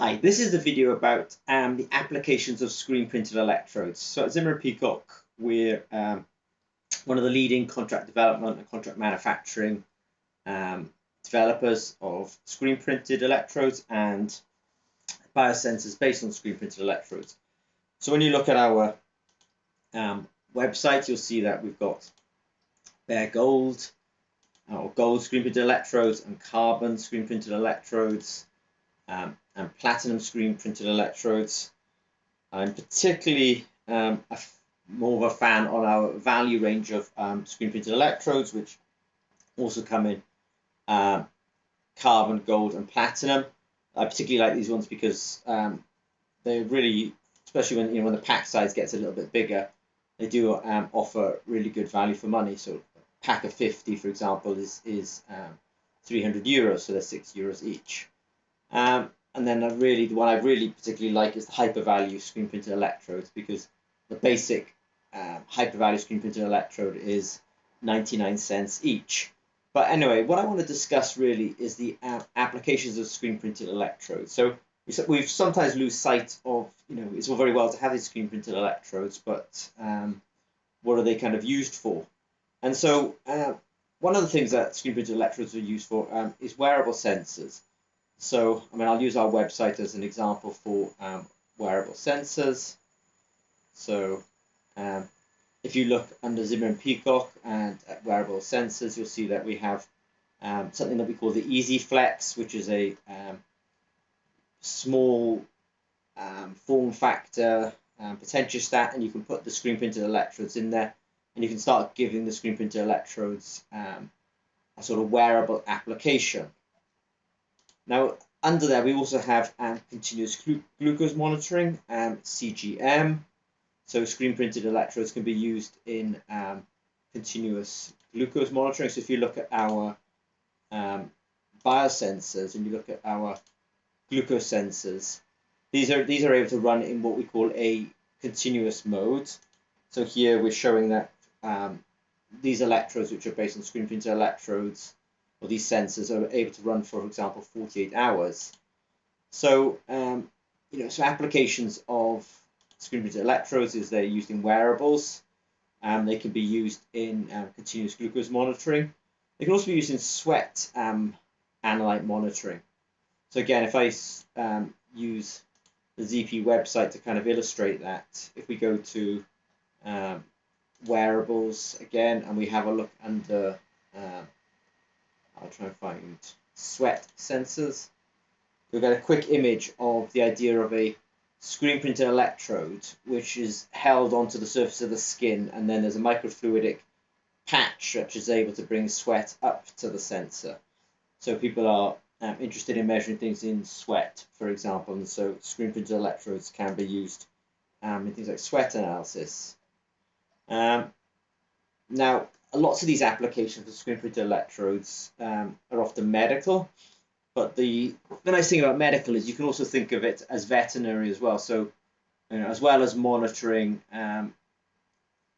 Hi, this is the video about the applications of screen printed electrodes. So at Zimmer & Peacock, we're one of the leading contract development and contract manufacturing developers of screen printed electrodes and biosensors based on screen printed electrodes. So when you look at our website, you'll see that we've got bare gold or gold screen printed electrodes and carbon screen printed electrodes. And platinum screen printed electrodes. I'm particularly more of a fan on our value range of screen printed electrodes, which also come in carbon, gold, and platinum. I particularly like these ones because they really, especially when the pack size gets a little bit bigger, they do offer really good value for money. So a pack of 50, for example, is 300 euros, so they're €6 each. And then the one I really particularly like is the hyper-value screen printed electrodes, because the basic hyper-value screen printed electrode is 99 cents each. But anyway, what I want to discuss really is the applications of screen printed electrodes. So we sometimes lose sight of, it's all very well to have these screen printed electrodes, but what are they kind of used for? And so one of the things that screen printed electrodes are used for is wearable sensors. So, I'll use our website as an example for wearable sensors. So, if you look under Zimmer & Peacock and at wearable sensors, you'll see that we have something that we call the Easy Flex, which is a small form factor potentiostat, and you can put the screen printed electrodes in there, and you can start giving the screen printed electrodes a sort of wearable application. Now, under there, we also have continuous glucose monitoring, CGM. So screen printed electrodes can be used in continuous glucose monitoring. So if you look at our biosensors and you look at our glucose sensors, these are able to run in what we call a continuous mode. So here we're showing that these electrodes, which are based on screen printed electrodes, or these sensors, are able to run for example, 48 hours. So, so applications of screen printed electrodes is they're used in wearables. They can be used in continuous glucose monitoring. They can also be used in sweat analyte monitoring. So again, if I use the ZP website to kind of illustrate that, if we go to wearables again, and we have a look under I'll try and find sweat sensors. We've got a quick image of the idea of a screen printed electrode, which is held onto the surface of the skin, and then there's a microfluidic patch which is able to bring sweat up to the sensor. So people are interested in measuring things in sweat, for example, and so screen printed electrodes can be used in things like sweat analysis. Now, lots of these applications for screen printed electrodes are often medical, but the nice thing about medical is you can also think of it as veterinary as well. So, as well as monitoring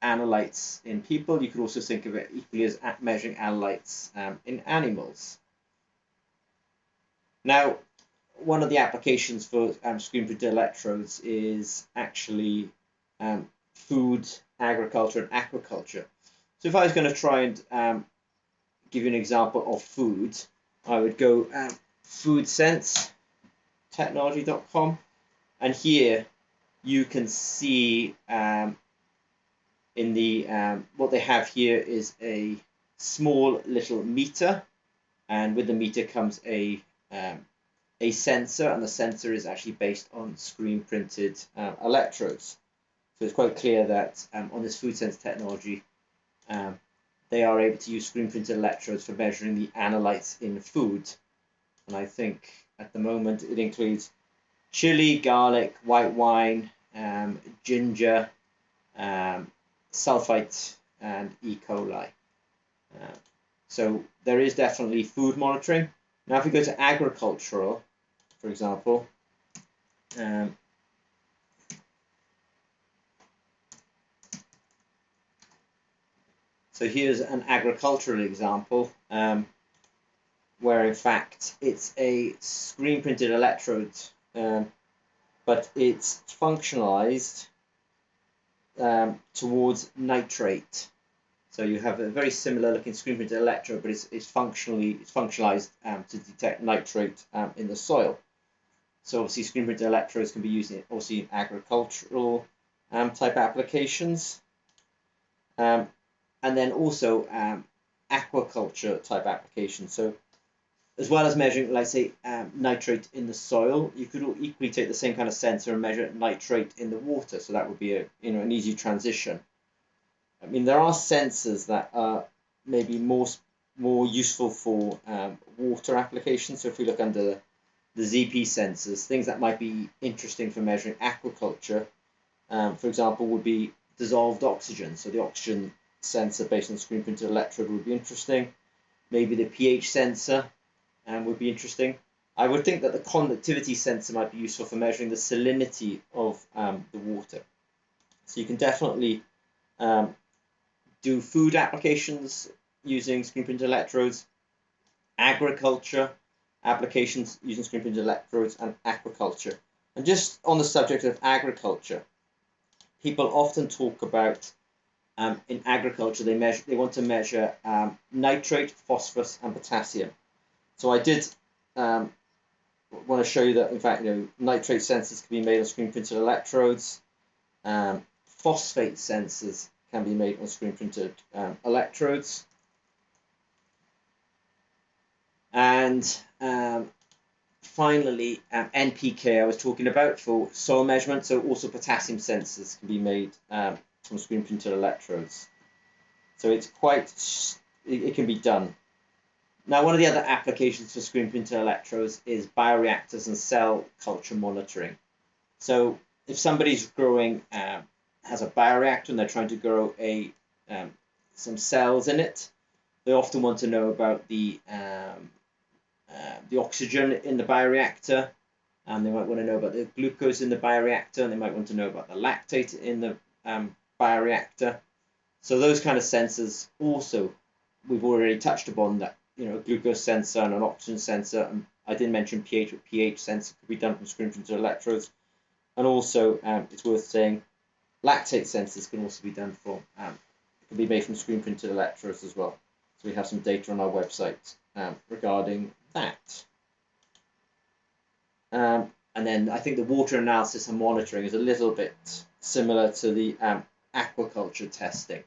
analytes in people, you can also think of it equally as measuring analytes in animals. Now, one of the applications for screen printed electrodes is actually food, agriculture, and aquaculture. So if I was going to try and give you an example of food, I would go foodsensetechnology.com, and here you can see in the what they have here is a small little meter, and with the meter comes a sensor, and the sensor is actually based on screen printed electrodes. So it's quite clear that on this food sense technology, they are able to use screen printed electrodes for measuring the analytes in food. And I think at the moment it includes chili, garlic, white wine, ginger, sulfite, and E. coli. So there is definitely food monitoring. Now if we go to agricultural, for example, so here's an agricultural example where in fact it's a screen printed electrode but it's functionalized towards nitrate. So you have a very similar looking screen printed electrode, but it's functionalized to detect nitrate in the soil. So obviously screen printed electrodes can be used also in agricultural type applications, and then also aquaculture type applications. So as well as measuring, let's say, nitrate in the soil, you could equally take the same kind of sensor and measure nitrate in the water. So that would be an easy transition. I mean, there are sensors that are maybe more useful for water applications. So if we look under the ZP sensors, things that might be interesting for measuring aquaculture, for example, would be dissolved oxygen. So the oxygen sensor based on screen printed electrode would be interesting. Maybe the pH sensor would be interesting. I would think that the conductivity sensor might be useful for measuring the salinity of the water. So you can definitely do food applications using screen printed electrodes, agriculture applications using screen printed electrodes, and aquaculture. And just on the subject of agriculture, people often talk about in agriculture they want to measure nitrate, phosphorus, and potassium. So I did want to show you that in fact nitrate sensors can be made on screen printed electrodes. Phosphate sensors can be made on screen printed electrodes. And finally, NPK I was talking about for soil measurement. So also potassium sensors can be made from screen printed electrodes. So it's it can be done. Now, one of the other applications for screen printed electrodes is bioreactors and cell culture monitoring. So if somebody's growing has a bioreactor and they're trying to grow some cells in it, they often want to know about the oxygen in the bioreactor, and they might want to know about the glucose in the bioreactor, and they might want to know about the lactate in the bioreactor. So those kind of sensors also, we've already touched upon that, a glucose sensor and an oxygen sensor. And I didn't mention pH, but pH sensor could be done from screen printed electrodes. And also, it's worth saying, lactate sensors can also be done can be made from screen printed electrodes as well. So we have some data on our website regarding that. And then I think the water analysis and monitoring is a little bit similar to the aquaculture testing.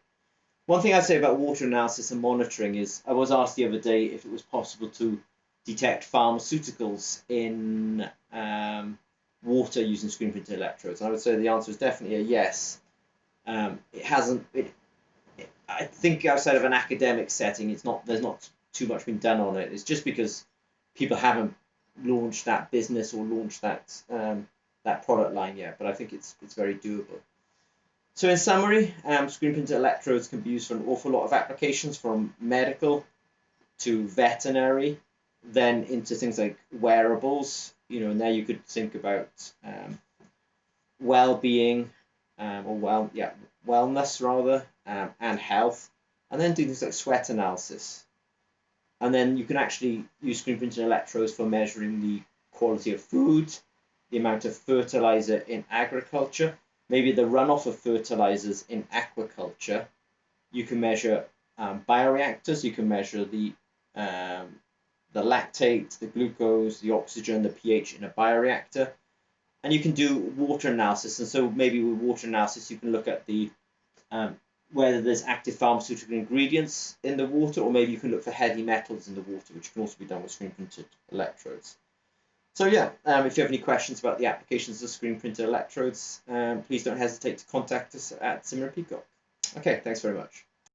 One thing I'd say about water analysis and monitoring is I was asked the other day if it was possible to detect pharmaceuticals in water using screen printed electrodes. And I would say the answer is definitely a yes. I think outside of an academic setting, there's not too much been done on it. It's just because people haven't launched that business or launched that product line yet. But I think it's very doable. So in summary, screen printed electrodes can be used for an awful lot of applications, from medical to veterinary, then into things like wearables. And there you could think about well-being wellness rather, and health, and then do things like sweat analysis. And then you can actually use screen printed electrodes for measuring the quality of food, the amount of fertilizer in agriculture, maybe the runoff of fertilizers in aquaculture. You can measure bioreactors. You can measure the lactate, the glucose, the oxygen, the pH in a bioreactor. And you can do water analysis. And so maybe with water analysis, you can look at the whether there's active pharmaceutical ingredients in the water, or maybe you can look for heavy metals in the water, which can also be done with screen printed electrodes. So yeah, if you have any questions about the applications of screen printed electrodes, please don't hesitate to contact us at Simmer & Peacock. Okay, thanks very much.